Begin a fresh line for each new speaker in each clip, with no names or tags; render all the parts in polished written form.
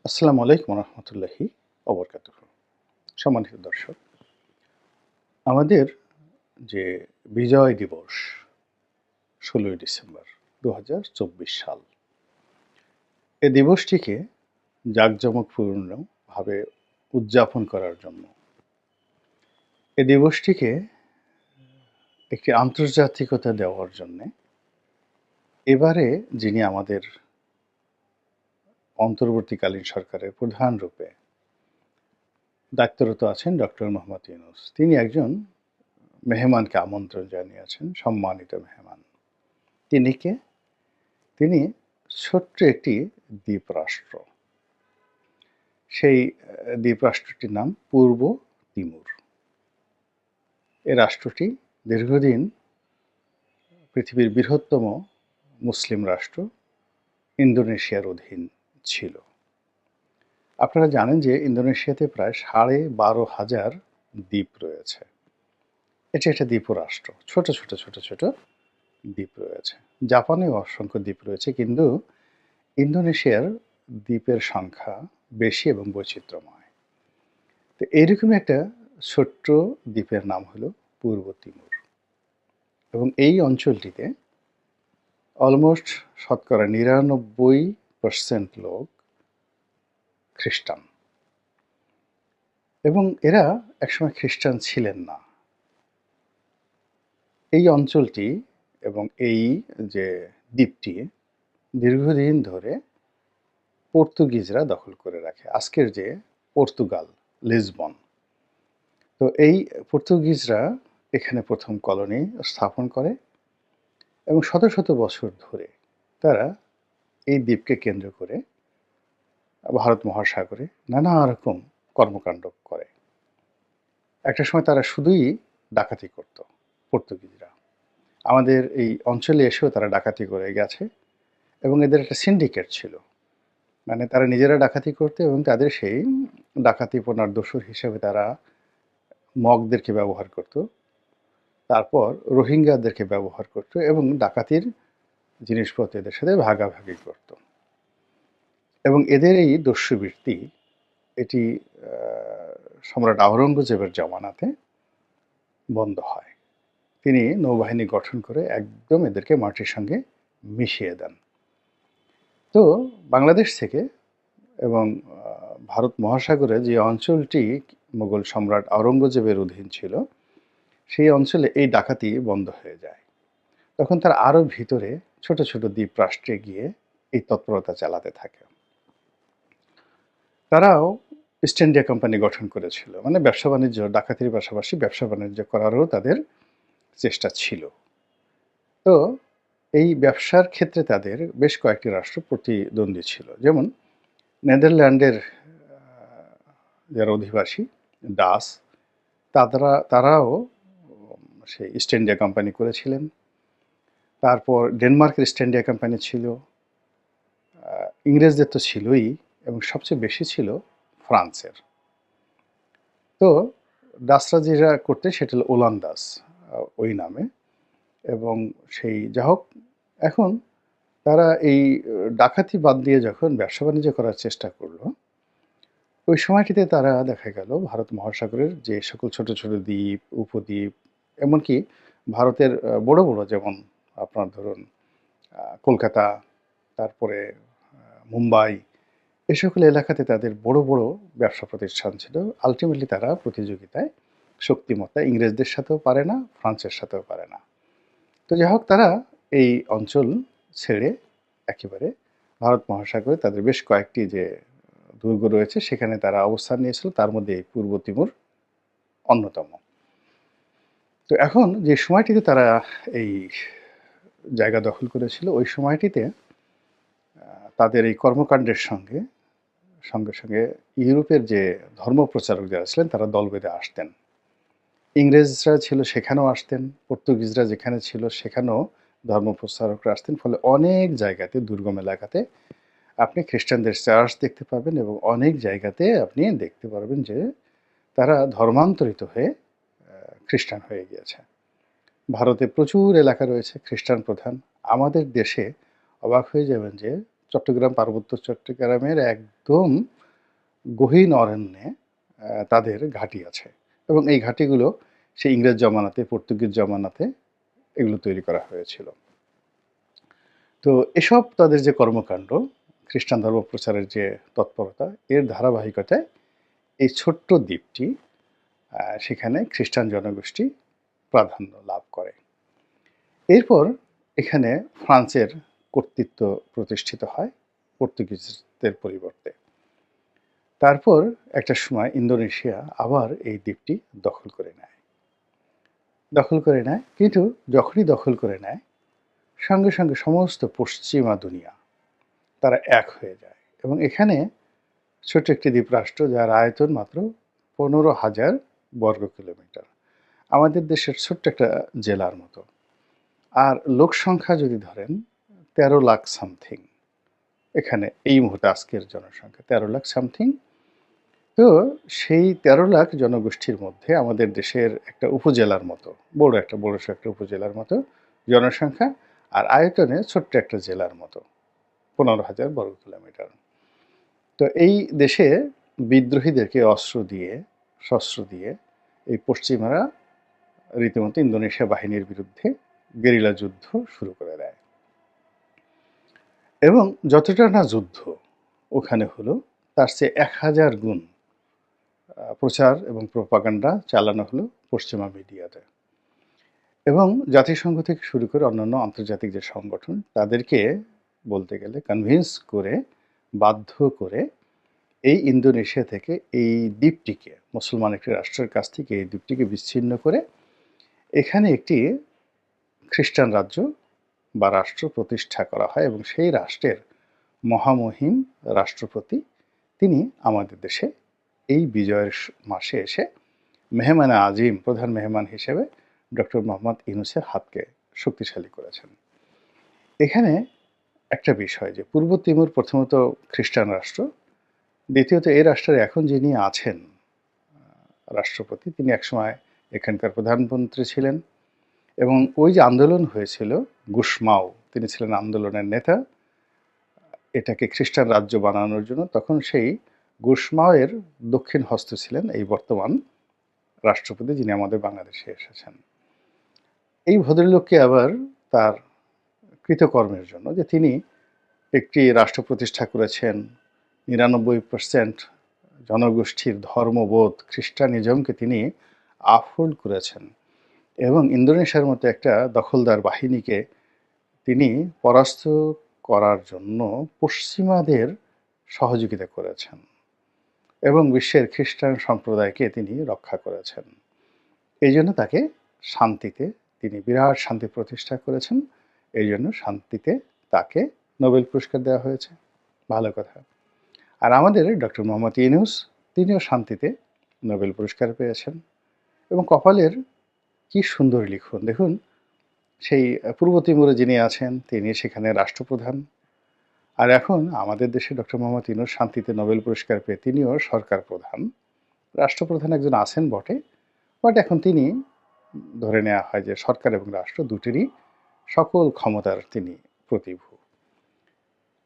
আসসালামু আলাইকুম রহমতুল্লাহি অবরকাতুহু। সম্মানিত দর্শক, আমাদের যে বিজয় দিবস ১৬ই ডিসেম্বর ২০২৪ সাল, এ দিবসটিকে জাঁকজমকপূর্ণভাবে উদযাপন করার জন্য এ দিবসটিকে একটি আন্তর্জাতিকতা দেওয়ার জন্যে এবারে যিনি আমাদের অন্তর্বর্তীকালীন সরকারের প্রধান রূপে দায়িত্বরত আছেন ডক্টর মোহাম্মদ ইউনূস। তিনি একজন মেহমানকে আমন্ত্রণ জানিয়েছেন, সম্মানিত মেহমান। তিনি কে? তিনি ছোট্ট একটি দ্বীপরাষ্ট্র। সেই দ্বীপরাষ্ট্রটির নাম পূর্ব তিমুর। এ রাষ্ট্রটি দীর্ঘদিন পৃথিবীর বৃহত্তম মুসলিম রাষ্ট্র ইন্দোনেশিয়ার অধীন ছিল। আপনারা জানেন যে ইন্দোনেশিয়াতে প্রায় ১২,৫০০ দ্বীপ রয়েছে। এটি একটা দ্বীপরাষ্ট্র। ছোট, ছোট, ছোট, ছোট দ্বীপ রয়েছে। জাপানেও অসংখ্য দ্বীপ রয়েছে, কিন্তু ইন্দোনেশিয়ার দ্বীপের সংখ্যা বেশি এবং বৈচিত্র্যময়। তো এইরকমই একটা ছোট্ট দ্বীপের নাম হলো পূর্ব তিমুর, এবং এই অঞ্চলটিতে অলমোস্ট শতকরা ৯৯% লোক খ্রিস্টান, এবং এরা একসময় খ্রিস্টান ছিলেন না। এই অঞ্চলটি এবং এই যে দ্বীপটি দীর্ঘদিন ধরে পর্তুগিজরা দখল করে রাখে। আজকের যে পর্তুগাল, লিসবন। তো এই পর্তুগিজরা এখানে প্রথম কলোনি স্থাপন করে, এবং শত শত বছর ধরে তারা এই দ্বীপকে কেন্দ্র করে ভারত মহাসাগরে নানা রকম কর্মকাণ্ড করে। একটা সময় তারা শুধুই ডাকাতি করত, পর্তুগিজরা। আমাদের এই অঞ্চলে এসেও তারা ডাকাতি করে গেছে, এবং এদের একটা সিন্ডিকেট ছিল। মানে তারা নিজেরা ডাকাতি করতে, এবং তাদের সেই ডাকাতিপনার দোসর হিসেবে তারা মগদেরকে ব্যবহার করত, তারপর রোহিঙ্গাদেরকে ব্যবহার করত, এবং ডাকাতির জিনিসপত্র এদের সাথে ভাগাভাগি করত। এবং এদের এই দস্যুবৃত্তি এটি সম্রাট আওরঙ্গজেবের জমানাতে বন্ধ হয়। তিনি নৌবাহিনী গঠন করে একদম এদেরকে মাটির সঙ্গে মিশিয়ে দেন। তো বাংলাদেশ থেকে এবং ভারত মহাসাগরে যে অঞ্চলটি মুঘল সম্রাট আওরঙ্গজেবের অধীন ছিল, সেই অঞ্চলে এই ডাকাতি বন্ধ হয়ে যায়। তখন তারা আরও ভিতরে ছোট ছোট দ্বীপ রাষ্ট্রে গিয়ে এই তৎপরতা চালাতে থাকে। তারাও ইস্ট ইন্ডিয়া কোম্পানি গঠন করেছিল, মানে ব্যবসা বাণিজ্য, ডাকাতির পাশাপাশি ব্যবসা বাণিজ্য করারও তাদের চেষ্টা ছিল। তো এই ব্যবসার ক্ষেত্রে তাদের বেশ কয়েকটি রাষ্ট্র প্রতিদ্বন্দ্বী ছিল, যেমন নেদারল্যান্ডের যারা অধিবাসী ডাচ, তারাও সেই ইস্ট ইন্ডিয়া কোম্পানি করেছিলেন। তারপর ডেনমার্কের ইস্ট ইন্ডিয়া কোম্পানি ছিল, ইংরেজদের তো ছিলই, এবং সবচেয়ে বেশি ছিল ফ্রান্সের। তো ডাচরা যেটা করতে সেটা হলো ওলান্দাস ওই নামে। এবং সেই যা হোক, এখন তারা এই ডাকাতি বাদ দিয়ে যখন ব্যবসা বাণিজ্য করার চেষ্টা করলো, ওই সময়টিতে তারা দেখা গেল ভারত মহাসাগরের যে সকল ছোট ছোট দ্বীপ, উপদ্বীপ, এমনকি ভারতের বড় বড়, যেমন আপনার ধরুন কলকাতা, তারপরে মুম্বাই, এ সকল এলাকাতে তাদের বড় বড় ব্যবসা প্রতিষ্ঠান ছিল। আলটিমেটলি তারা প্রতিযোগিতায় শক্তিমত্তা ইংরেজদের সাথেও পারে না, ফ্রান্সের সাথেও পারে না। তো যাই হোক, তারা এই অঞ্চল ছেড়ে একেবারে ভারত মহাসাগরে তাদের বেশ কয়েকটি যে দুর্গ রয়েছে সেখানে তারা অবস্থান নিয়েছিল, তার মধ্যে এই পূর্ব তিমুর অন্যতম। তো এখন যে সময়টিতে তারা এই জায়গা দখল করেছিল, ওই সময়টিতে তাদের এই কর্মকাণ্ডের সঙ্গে সঙ্গে সঙ্গে ইউরোপের যে ধর্মপ্রচারক যারা ছিলেন তারা দল বেঁধে আসতেন। ইংরেজরা ছিল সেখানেও আসতেন, পর্তুগিজরা যেখানে ছিল সেখানেও ধর্মপ্রচারকরা আসতেন। ফলে অনেক জায়গাতে, দুর্গম এলাকাতে আপনি খ্রিস্টানদের চার্চ দেখতে পাবেন, এবং অনেক জায়গাতে আপনি দেখতে পারবেন যে তারা ধর্মান্তরিত হয়ে খ্রিস্টান হয়ে গিয়েছে। ভারতে প্রচুর এলাকা রয়েছে খ্রিস্টান প্রধান। আমাদের দেশে অবাক হয়ে যাবেন যে চট্টগ্রাম, পার্বত্য চট্টগ্রামের একদম গহীন অরণ্যে তাদের ঘাঁটি আছে এবং এই ঘাঁটিগুলো সেই ইংরেজ জমানাতে, পর্তুগিজ জমানাতে এগুলো তৈরি করা হয়েছিল। তো এসব তাদের যে কর্মকাণ্ড, খ্রিস্টান ধর্ম প্রচারের যে তৎপরতা, এর ধারাবাহিকতায় এই ছোট্ট দ্বীপটি সেখানে খ্রিস্টান জনগোষ্ঠী প্রাধান্য লাভ করে। এরপর এখানে ফ্রান্সের কর্তৃত্ব প্রতিষ্ঠিত হয় পর্তুগিজদের পরিবর্তে। তারপর একটা সময় ইন্দোনেশিয়া আবার এই দ্বীপটি দখল করে নেয়। কিন্তু যখনই দখল করে নেয়, সঙ্গে সঙ্গে সমস্ত পশ্চিমা দুনিয়া তারা এক হয়ে যায় এবং এখানে ছোট্ট একটি দ্বীপরাষ্ট্র, যার আয়তন মাত্র 15,000 বর্গ কিলোমিটার, আমাদের দেশের ছোট্ট একটা জেলার মতো। আর লোক সংখ্যা যদি ধরেন 13 লাখ সামথিং, এখানে এই মুহূর্তে আজকের জনসংখ্যা 13 লাখ সামথিং। তো সেই 13 লাখ জনগোষ্ঠীর মধ্যে আমাদের দেশের একটা উপজেলার মতো, বড় একটা উপজেলার মতো জনসংখ্যা, আর আয়তনে ছোট্ট একটা জেলার মতো 15,000 বর্গ কিলোমিটার। তো এই দেশে বিদ্রোহীদেরকে শস্ত্র দিয়ে এই পশ্চিমারা রীতিমতো ইন্দোনেশিয়া বাহিনীর বিরুদ্ধে গেরিলা যুদ্ধ শুরু করে দেয় এবং যতটা না যুদ্ধ ওখানে হলো, তার চেয়ে 1000 গুণ প্রচার এবং প্রোপাগান্ডা চালানো হলো পশ্চিমা মিডিয়াতে। এবং জাতিসংঘ থেকে শুরু করে অন্যান্য আন্তর্জাতিক যে সংগঠন, তাদেরকে বলতে গেলে কনভিন্স করে, বাধ্য করে এই ইন্দোনেশিয়া থেকে এই দ্বীপটিকে, মুসলমান একটি রাষ্ট্রের কাছ থেকে এই দ্বীপটিকে বিচ্ছিন্ন করে এখানে একটি খ্রিস্টান রাজ্য বা রাষ্ট্র প্রতিষ্ঠা করা হয় এবং সেই রাষ্ট্রের মহামহিম রাষ্ট্রপতি তিনি আমাদের দেশে এই বিজয়ের মাসে এসে মেহমানে আজিম, প্রধান মেহমান হিসেবে ডক্টর মোহাম্মদ ইউনূসের হাতকে শক্তিশালী করেছেন। এখানে একটা বিষয় যে পূর্ব তিমুর প্রথমত খ্রিস্টান রাষ্ট্র, দ্বিতীয়ত এই রাষ্ট্রের এখন যিনি আছেন রাষ্ট্রপতি, তিনি একসময় এখানকার প্রধানমন্ত্রী ছিলেন এবং ওই যে আন্দোলন হয়েছিল গুশমাও, তিনি ছিলেন আন্দোলনের নেতা এটাকে খ্রিস্টান রাজ্য বানানোর জন্য। তখন সেই গুশমাওয়ের দক্ষিণ হস্ত ছিলেন এই বর্তমান রাষ্ট্রপতি, যিনি আমাদের বাংলাদেশে এসেছেন। এই ভদ্রলোককে আবার তার কৃতকর্মের জন্য, যে তিনি একটি রাষ্ট্র প্রতিষ্ঠা করেছেন, 99% জনগোষ্ঠীর ধর্মবোধ খ্রিস্টানিজমকে তিনি আপহোল্ড করেছেন এবং ইন্দোনেশিয়ার মতো একটা দখলদার বাহিনীকে তিনি পরাস্ত করার জন্য পশ্চিমাদের সহযোগিতা করেছেন এবং বিশ্বের খ্রিস্টান সম্প্রদায়কে তিনি রক্ষা করেছেন। এই জন্য তাকে শান্তিতে, তিনি বিরাট শান্তি প্রতিষ্ঠা করেছেন, এই জন্য শান্তিতে তাকে নোবেল পুরস্কার দেওয়া হয়েছে। ভালো কথা। আর আমাদের ডক্টর মোহাম্মদ ইউনূস, তিনিও শান্তিতে নোবেল পুরস্কার পেয়েছেন এবং কপালের কি সুন্দর লিখন দেখুন, সেই পূর্ব তিমুরে যিনি আছেন তিনি সেখানে রাষ্ট্রপ্রধান, আর এখন আমাদের দেশে ডক্টর মোহাম্মদ ইউনূস শান্তিতে নোবেল পুরস্কার পেয়ে তিনিও সরকার প্রধান। রাষ্ট্রপ্রধান একজন আছেন বটে, বাট এখন তিনি ধরে নেওয়া হয় যে সরকার এবং রাষ্ট্র দুটিরই সকল ক্ষমতার তিনি প্রতিভূ।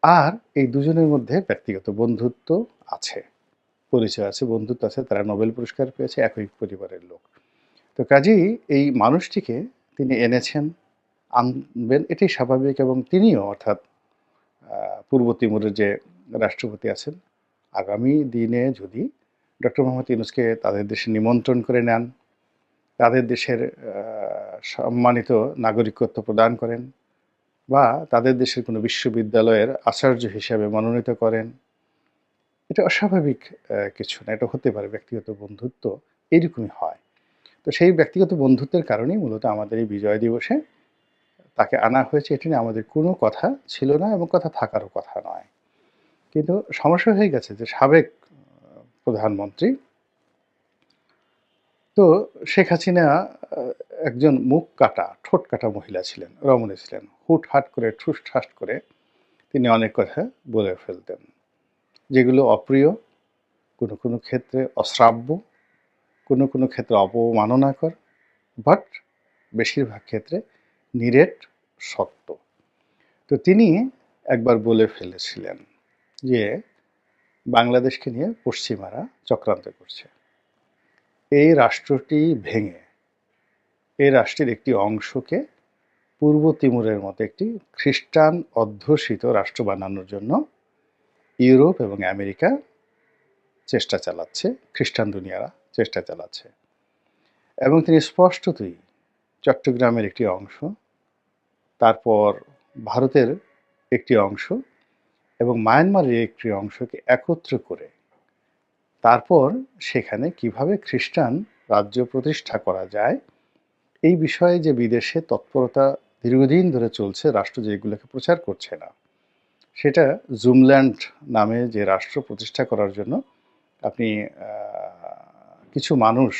আর এই দুজনের মধ্যে ব্যক্তিগত বন্ধুত্ব আছে, পরিচয় আছে, বন্ধুত্ব আছে, তারা নোবেল পুরস্কার পেয়েছে, একই পরিবারের লোক। তো কাজেই এই মানুষটিকে তিনি এনেছেন, আনবেন, এটাই স্বাভাবিক। এবং তিনিও, অর্থাৎ পূর্ব তিমুরের যে রাষ্ট্রপতি আছেন, আগামী দিনে যদি ডক্টর মোহাম্মদ ইউনূসকে তাদের দেশে নিমন্ত্রণ করে নেন, তাদের দেশের সম্মানিত নাগরিকত্ব প্রদান করেন বা তাদের দেশের কোনো বিশ্ববিদ্যালয়ের আচার্য হিসাবে মনোনীত করেন, এটা অস্বাভাবিক কিছু না, এটা হতে পারে। ব্যক্তিগত বন্ধুত্ব এইরকমই হয়। তো সেই ব্যক্তিগত বন্ধুত্বের কারণেই মূলত আমাদের এই বিজয় দিবসে তাকে আনা হয়েছে। এটা নিয়ে আমাদের কোনো কথা ছিল না এবং কথা থাকারও কথা নয়। কিন্তু সমস্যা হয়ে গেছে যে সাবেক প্রধানমন্ত্রী, তো শেখ হাসিনা একজন মুখ কাটা, ঠোঁট কাটা মহিলা ছিলেন, রমণী ছিলেন। হুটহাট করে, ঠুসঠাস করে তিনি অনেক কথা বলে ফেলতেন, যেগুলো অপ্রিয়, কোনো কোনো ক্ষেত্রে অশ্রাব্য, কোনো কোনো ক্ষেত্রে অবমাননাকর, বাট বেশিরভাগ ক্ষেত্রে নিরেট সত্য। তো তিনি একবার বলে ফেলেছিলেন যে বাংলাদেশকে নিয়ে পশ্চিমারা চক্রান্ত করছে। এই রাষ্ট্রটি ভেঙে এই রাষ্ট্রের একটি অংশকে পূর্ব তিমুরের মতো একটি খ্রিস্টান অধ্যুষিত রাষ্ট্র বানানোর জন্য ইউরোপ এবং আমেরিকা চেষ্টা চালাচ্ছে, খ্রিস্টান দুনিয়ারা চেষ্টা চালাচ্ছে। এবং তিনি স্পষ্টতই চট্টগ্রামের একটি অংশ, তারপর ভারতের একটি অংশ এবং মায়ানমারের একটি অংশকে একত্র করে তারপর সেখানে কিভাবে খ্রিস্টান রাজ্য প্রতিষ্ঠা করা যায় এই বিষয়ে যে বিদেশে তৎপরতা দীর্ঘদিন ধরে চলছে, রাষ্ট্র যেগুলোকে প্রচার করছে না, সেটা জুমল্যান্ড নামে যে রাষ্ট্র প্রতিষ্ঠা করার জন্য আপনি কিছু মানুষ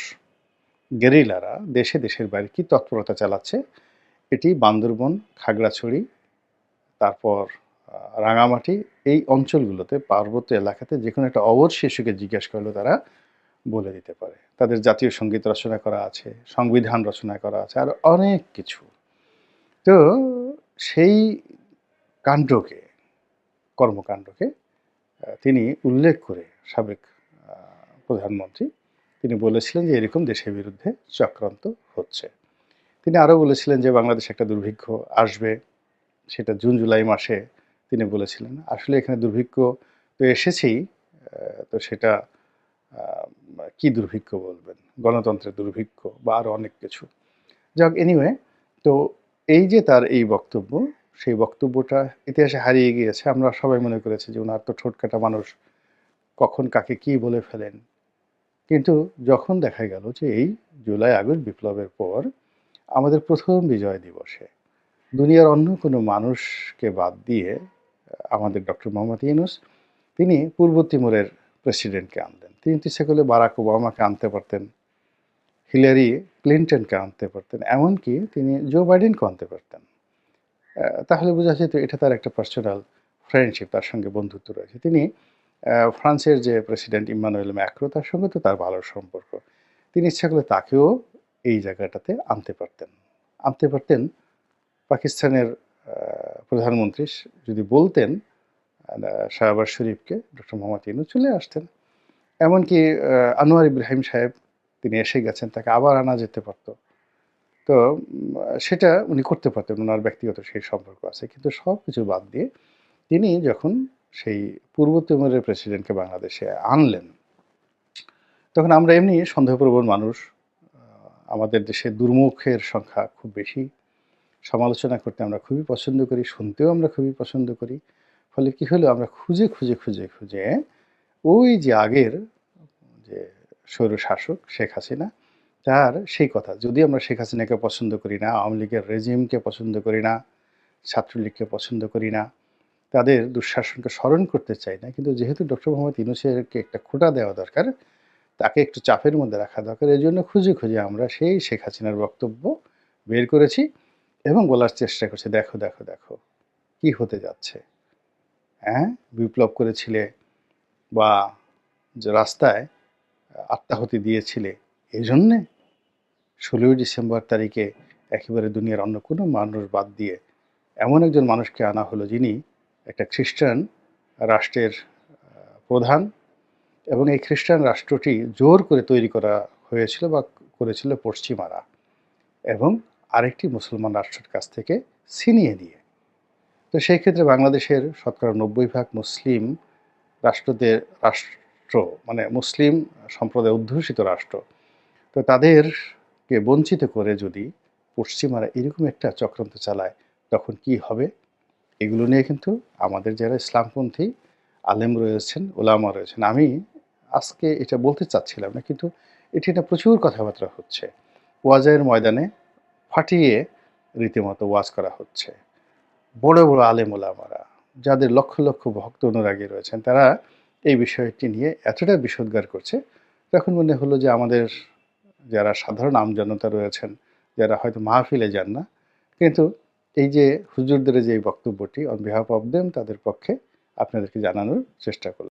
গেরিলারা দেশে দেশের বাইরে কি তৎপরতা চালাচ্ছে, এটি বান্দরবন, খাগড়াছড়ি, তারপর রাঙামাটি এই অঞ্চলগুলোতে, পার্বত্য এলাকাতে যে কোনো একটা অবধ শিশুকে জিজ্ঞেস করলে তারা বলে দিতে পারে। তাদের জাতীয় সঙ্গীত রচনা করা আছে, সংবিধান রচনা করা আছে, আর অনেক কিছু। তো সেই কাণ্ডকে, কর্মকাণ্ডকে তিনি উল্লেখ করে সাবেক প্রধানমন্ত্রী তিনি বলেছিলেন যে এরকম দেশের বিরুদ্ধে চক্রান্ত হচ্ছে। তিনি আরও বলেছিলেন যে বাংলাদেশে একটা দুর্ভিক্ষ আসবে, সেটা জুন জুলাই মাসে তিনি বলেছিলেন। আসলে এখানে দুর্ভিক্ষ তো এসেছেই, তো সেটা কি দুর্ভিক্ষ বলবেন, গণতন্ত্রের দুর্ভিক্ষ বা আরও অনেক কিছু। যাক, এনিওয়ে, তো এই যে তার এই বক্তব্য, সেই বক্তব্যটা ইতিহাসে হারিয়ে গিয়েছে। আমরা সবাই মনে করেছি যে ওনার তো ঠোঁটকাটা মানুষ, কখন কাকে কি বলে ফেলেন। কিন্তু যখন দেখা গেল যে এই জুলাই আগস্ট বিপ্লবের পর আমাদের প্রথম বিজয় দিবসে দুনিয়ার অন্য কোনো মানুষকে বাদ দিয়ে আমাদের ডক্টর মোহাম্মদ ইউনূস তিনি পূর্ব তিমুরের প্রেসিডেন্টকে আনলেন। তিনি ইচ্ছে করলে বারাক ওবামাকে আনতে পারতেন, হিলারি ক্লিন্টনকে আনতে পারতেন, এমনকি তিনি জো বাইডেনকে আনতে পারতেন। তাহলে বোঝা যেত এটা তার একটা পার্সোনাল ফ্রেন্ডশিপ, তার সঙ্গে বন্ধুত্ব রয়েছে। তিনি ফ্রান্সের যে প্রেসিডেন্ট ইম্মানুয়েল ম্যাক্রো, তার সঙ্গে তো তার ভালো সম্পর্ক। তিনি ইচ্ছা করলে তাকেও এই জায়গাটাতে আনতে পারতেন। পাকিস্তানের প্রধানমন্ত্রী যদি বলতেন শাহবাজ শরীফকে, ডক্টর মোহাম্মদ ইউনূস চলে আসতেন। এমনকি আনোয়ার ইব্রাহিম সাহেব তিনি এসে গেছেন, তাকে আবার আনা যেতে পারত। তো সেটা উনি করতে পারতেন, ওনার ব্যক্তিগত সেই সম্পর্ক আছে। কিন্তু সব কিছু বাদ দিয়ে তিনি যখন সেই পূর্ব তিমুরের প্রেসিডেন্টকে বাংলাদেশে আনলেন, তখন আমরা এমনি সন্দেহপ্রবণ মানুষ, আমাদের দেশে দুর্মুখের সংখ্যা খুব বেশি, সমালোচনা করতে আমরা খুবই পছন্দ করি, শুনতেও আমরা খুবই পছন্দ করি। ফলে কি হলো, আমরা খুঁজে ওই যে আগের যে স্বৈরশাসক শেখ হাসিনা, তার সেই কথা, যদি আমরা শেখ হাসিনাকে পছন্দ করি না, আওয়ামী লীগের রেজিমকে পছন্দ করি না, ছাত্রলীগকে পছন্দ করি না, তাদের দুঃশাসনকে স্মরণ করতে চাই না, কিন্তু যেহেতু ডক্টর মোহাম্মদ ইউনূসকে একটা খোঁটা দেওয়া দরকার, তাকে একটু চাপের মধ্যে রাখা দরকার, এই জন্য খুঁজে আমরা সেই শেখ হাসিনার বক্তব্য বের করেছি এবং বলার চেষ্টা করছি, দেখো দেখো দেখো কি হতে যাচ্ছে। হ্যাঁ, বিপ্লব করেছিলে বা যে রাস্তায় আত্মাহুতি দিয়েছিলে, এই জন্যে 16ই ডিসেম্বর তারিখে একেবারে দুনিয়ার অন্য কোনো মানুষ বাদ দিয়ে এমন একজন মানুষকে আনা হলো যিনি একটা খ্রিস্টান রাষ্ট্রের প্রধান, এবং এই খ্রিস্টান রাষ্ট্রটি জোর করে তৈরি করা হয়েছিল বা করেছিল পশ্চিমারা, এবং আরেকটি মুসলমান রাষ্ট্রের কাছ থেকে ছিনিয়ে নিয়ে। তো সেই ক্ষেত্রে বাংলাদেশের শতকরা 90% মুসলিম রাষ্ট্র, মানে মুসলিম সম্প্রদায় অধ্যুষিত রাষ্ট্র, তো তাদেরকে বঞ্চিত করে যদি পশ্চিমারা এরকম একটা চক্রান্ত চালায়, তখন কি হবে? এগুলো নিয়ে কিন্তু আমাদের যারা ইসলামপন্থী আলেম রয়েছেন, ওলামা রয়েছেন, আমি আজকে এটা বলতে চাচ্ছিলাম না, কিন্তু এটা প্রচুর কথাবার্তা হচ্ছে। ওয়াজের ময়দানে ফাটিয়ে রীতিমতো ওয়াজ করা হচ্ছে। বড় বড় আলেম ওলামারা, যাদের লক্ষ লক্ষ ভক্ত অনুরাগী রয়েছেন, তারা এই বিষয়টি নিয়ে এতটা বিষোদ্গার করছে, তখন মনে হলো যে আমাদের যারা সাধারণ আমজনতা রয়েছেন, যারা হয়তো মাহফিলে যান না, কিন্তু এই যে হুজুরদের যে বক্তব্যটি অন বিহাফ অফ দেম, তাদের পক্ষে আপনাদেরকে জানানোর চেষ্টা করলাম।